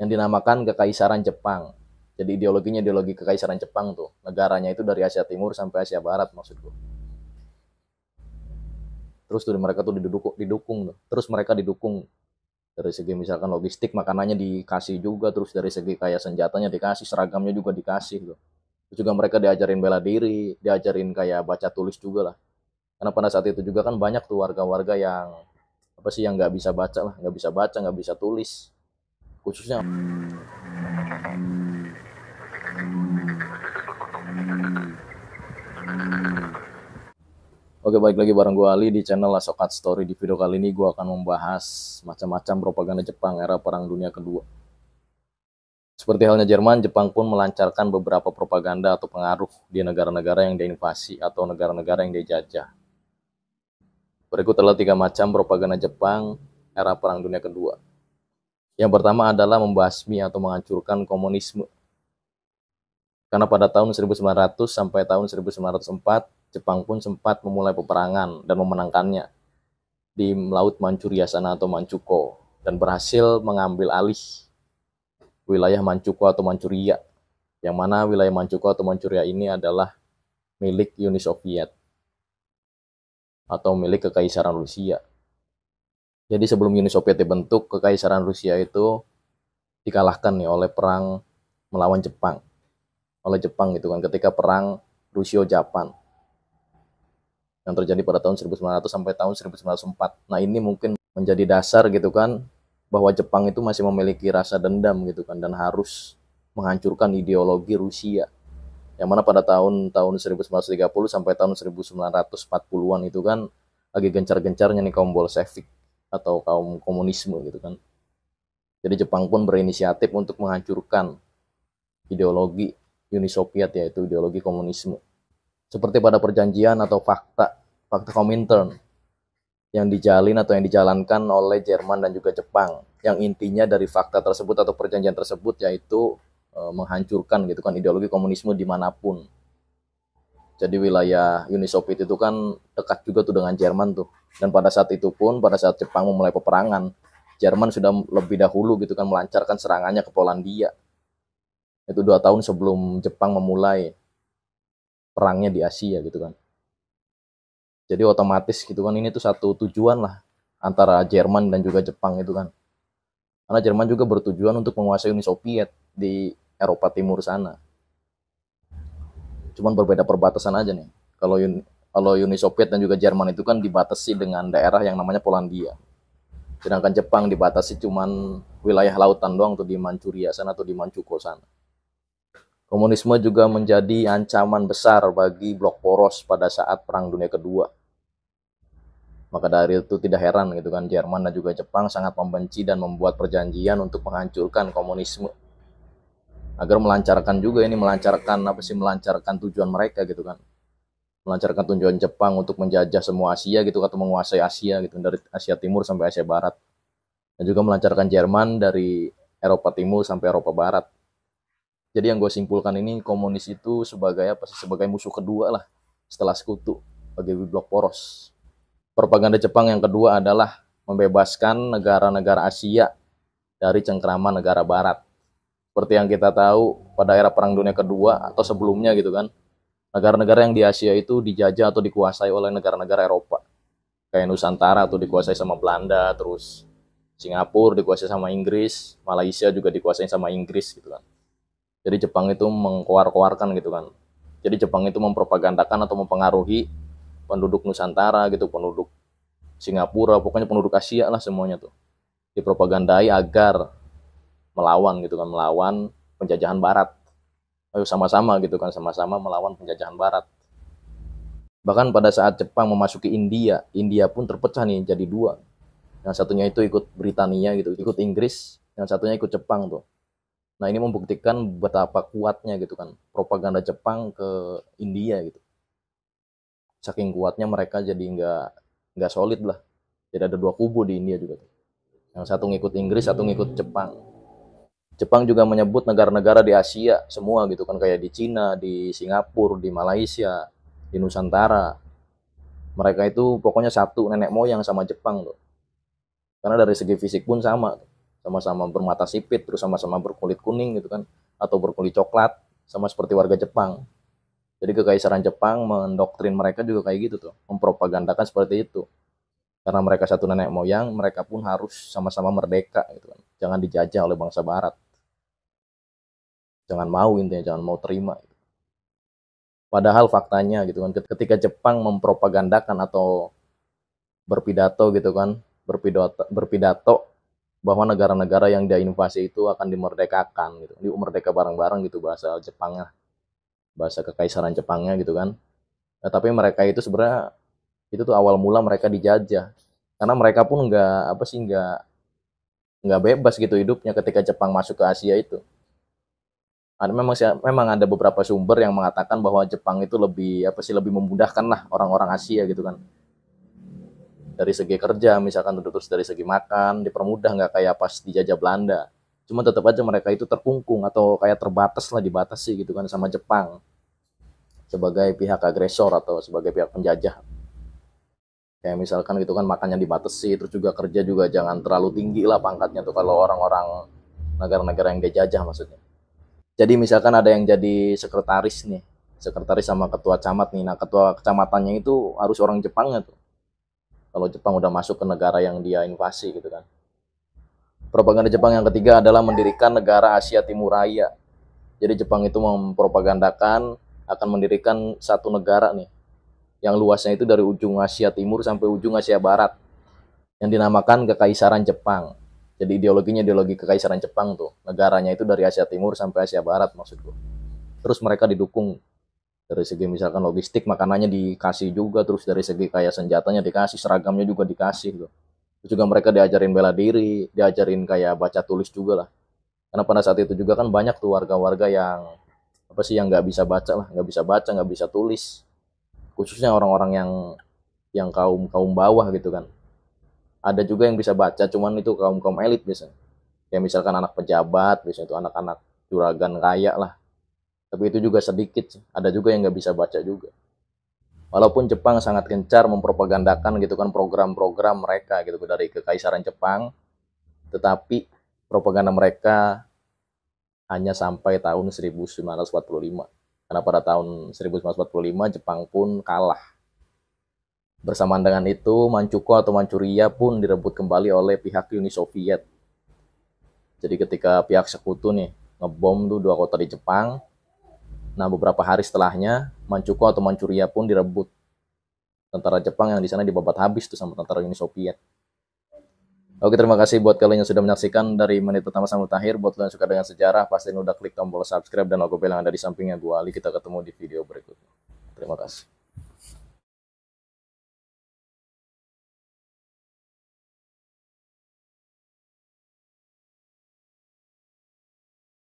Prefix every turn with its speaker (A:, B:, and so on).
A: yang dinamakan Kekaisaran Jepang. Jadi ideologinya ideologi Kekaisaran Jepang tuh. Negaranya itu dari Asia Timur sampai Asia Barat maksudku. Terus tuh mereka tuh didukung tuh. Terus mereka didukung dari segi misalkan logistik, makanannya dikasih juga, terus dari segi kayak senjatanya dikasih, seragamnya juga dikasih tuh. Terus juga mereka diajarin bela diri, diajarin kayak baca tulis juga lah. Karena pada saat itu juga kan banyak tuh warga-warga yang apa sih yang nggak bisa baca lah, nggak bisa baca, nggak bisa tulis, khususnya. Oke, balik lagi bareng gue Ali di channel Lasokat Story. Di video kali ini gue akan membahas macam-macam propaganda Jepang era Perang Dunia Kedua. Seperti halnya Jerman, Jepang pun melancarkan beberapa propaganda atau pengaruh di negara-negara yang diinvasi atau negara-negara yang dijajah. Berikut adalah 3 macam propaganda Jepang era Perang Dunia Kedua. Yang pertama adalah membasmi atau menghancurkan komunisme. Karena pada tahun 1900 sampai tahun 1904, Jepang pun sempat memulai peperangan dan memenangkannya di Laut Manchuria sana atau Manchukuo dan berhasil mengambil alih wilayah Manchukuo atau Manchuria, yang mana wilayah Manchukuo atau Manchuria ini adalah milik Uni Soviet atau milik Kekaisaran Rusia. Jadi sebelum Uni Soviet dibentuk, Kekaisaran Rusia itu dikalahkan nih oleh perang melawan Jepang. Oleh Jepang gitu kan, ketika perang Rusia-Japan yang terjadi pada tahun 1900 sampai tahun 1904. Nah, ini mungkin menjadi dasar gitu kan bahwa Jepang itu masih memiliki rasa dendam gitu kan dan harus menghancurkan ideologi Rusia. Yang mana pada tahun 1930 sampai tahun 1940-an itu kan lagi gencar-gencarnya nih kaum Bolshevik atau kaum komunisme gitu kan. Jadi Jepang pun berinisiatif untuk menghancurkan ideologi Uni Soviet, yaitu ideologi komunisme. Seperti pada perjanjian atau fakta Komintern yang dijalin atau yang dijalankan oleh Jerman dan juga Jepang, yang intinya dari fakta tersebut atau perjanjian tersebut yaitu menghancurkan gitu kan ideologi komunisme dimanapun. Jadi wilayah Uni Soviet itu kan dekat juga tuh dengan Jerman tuh, dan pada saat itu pun pada saat Jepang memulai peperangan, Jerman sudah lebih dahulu gitu kan melancarkan serangannya ke Polandia. Itu 2 tahun sebelum Jepang memulai perangnya di Asia gitu kan. Jadi otomatis gitu kan ini tuh satu tujuan lah antara Jerman dan juga Jepang itu kan. Karena Jerman juga bertujuan untuk menguasai Uni Soviet di Eropa Timur sana. Cuman berbeda perbatasan aja nih. Kalau Uni Soviet dan juga Jerman itu kan dibatasi dengan daerah yang namanya Polandia. Sedangkan Jepang dibatasi cuman wilayah lautan doang tuh di Manchuria sana atau di Manchukuo sana. Komunisme juga menjadi ancaman besar bagi blok poros pada saat Perang Dunia Kedua. Maka dari itu tidak heran gitu kan Jerman dan juga Jepang sangat membenci dan membuat perjanjian untuk menghancurkan komunisme. Agar melancarkan juga ini melancarkan tujuan mereka gitu kan. Melancarkan tujuan Jepang untuk menjajah semua Asia gitu atau menguasai Asia gitu dari Asia Timur sampai Asia Barat. Dan juga melancarkan Jerman dari Eropa Timur sampai Eropa Barat. Jadi yang gue simpulkan ini komunis itu sebagai apa sih? Sebagai musuh kedua lah setelah sekutu bagi blok poros. Propaganda Jepang yang kedua adalah membebaskan negara-negara Asia dari cengkraman negara Barat. Seperti yang kita tahu pada era Perang Dunia Kedua atau sebelumnya gitu kan, negara-negara yang di Asia itu dijajah atau dikuasai oleh negara-negara Eropa. Kayak Nusantara tuh dikuasai sama Belanda, terus Singapura dikuasai sama Inggris, Malaysia juga dikuasai sama Inggris gitu kan. Jadi Jepang itu mengkoar-koarkan gitu kan. Jadi Jepang itu mempropagandakan atau mempengaruhi penduduk Nusantara gitu, penduduk Singapura, pokoknya penduduk Asia lah semuanya tuh. Dipropagandai agar melawan gitu kan, melawan penjajahan Barat. Ayo sama-sama gitu kan, sama-sama melawan penjajahan Barat. Bahkan pada saat Jepang memasuki India, India pun terpecah nih jadi 2. Yang satunya itu ikut Britania gitu, ikut Inggris, yang satunya ikut Jepang tuh. Nah ini membuktikan betapa kuatnya gitu kan propaganda Jepang ke India gitu. Saking kuatnya mereka jadi nggak solid lah. Jadi ada 2 kubu di India juga. Yang satu ngikut Inggris, satu ngikut Jepang. Jepang juga menyebut negara-negara di Asia semua gitu kan kayak di Cina, di Singapura, di Malaysia, di Nusantara. Mereka itu pokoknya satu nenek moyang sama Jepang tuh. Karena dari segi fisik pun sama. sama-sama bermata sipit, terus sama-sama berkulit kuning gitu kan, atau berkulit coklat, sama seperti warga Jepang. Jadi kekaisaran Jepang mendoktrin mereka juga kayak gitu tuh, mempropagandakan seperti itu. Karena mereka satu nenek moyang, mereka pun harus sama-sama merdeka gitu kan. Jangan dijajah oleh bangsa barat. Jangan mau intinya, jangan mau terima. Padahal faktanya gitu kan, ketika Jepang mempropagandakan atau berpidato gitu kan, berpidato bahwa negara-negara yang dia invasi itu akan dimerdekakan gitu. Di merdeka bareng-bareng gitu bahasa Jepangnya, bahasa kekaisaran Jepangnya gitu kan. Nah, tapi mereka itu sebenarnya itu tuh awal mula mereka dijajah. Karena mereka pun nggak bebas gitu hidupnya ketika Jepang masuk ke Asia itu. Memang ada beberapa sumber yang mengatakan bahwa Jepang itu lebih memudahkan lah orang-orang Asia gitu kan. Dari segi kerja misalkan, terus dari segi makan dipermudah, nggak kayak pas dijajah Belanda. Cuma tetap aja mereka itu terkungkung atau kayak terbatas lah, dibatasi gitu kan sama Jepang sebagai pihak agresor atau sebagai pihak penjajah. Kayak misalkan gitu kan, makannya dibatasi, terus juga kerja juga jangan terlalu tinggi lah pangkatnya tuh kalau orang-orang negara-negara yang dijajah maksudnya. Jadi misalkan ada yang jadi sekretaris nih, sekretaris sama ketua camat nih. Nah, ketua kecamatannya itu harus orang Jepangnya tuh. Kalau Jepang udah masuk ke negara yang dia invasi gitu kan. Propaganda Jepang yang ketiga adalah mendirikan negara Asia Timur Raya. Jadi Jepang itu mempropagandakan akan mendirikan satu negara nih, yang luasnya itu dari ujung Asia Timur sampai ujung Asia Barat, yang dinamakan Kekaisaran Jepang. Jadi ideologinya ideologi Kekaisaran Jepang tuh. Negaranya itu dari Asia Timur sampai Asia Barat maksudku. Terus mereka didukung dari segi misalkan logistik, makanannya dikasih juga, terus dari segi kayak senjatanya dikasih, seragamnya juga dikasih tuh. Terus juga mereka diajarin bela diri, diajarin kayak baca tulis juga lah. Karena pada saat itu juga kan banyak tuh warga-warga yang yang nggak bisa baca lah, nggak bisa baca, nggak bisa tulis. Khususnya orang-orang yang kaum kaum bawah gitu kan. Ada juga yang bisa baca, cuman itu kaum kaum elit biasanya. Kayak misalkan anak pejabat, biasanya itu anak-anak juragan kaya lah. Tapi itu juga sedikit sih. Ada juga yang nggak bisa baca juga. Walaupun Jepang sangat gencar mempropagandakan gitu kan program-program mereka gitu dari Kekaisaran Jepang, tetapi propaganda mereka hanya sampai tahun 1945. Karena pada tahun 1945 Jepang pun kalah. Bersamaan dengan itu, Manchukuo atau Manchuria pun direbut kembali oleh pihak Uni Soviet. Jadi ketika pihak sekutu nih ngebom tuh dua kota di Jepang, nah beberapa hari setelahnya Manchukuo atau Manchuria pun direbut. Tentara Jepang yang di sana dibabat habis tuh sama tentara Uni Soviet. Oke, terima kasih buat kalian yang sudah menyaksikan dari menit pertama sampai akhir. Buat kalian yang suka dengan sejarah, pastiin udah klik tombol subscribe dan logo bel yang ada di sampingnya gua Ali. Kita ketemu di video berikutnya. Terima kasih.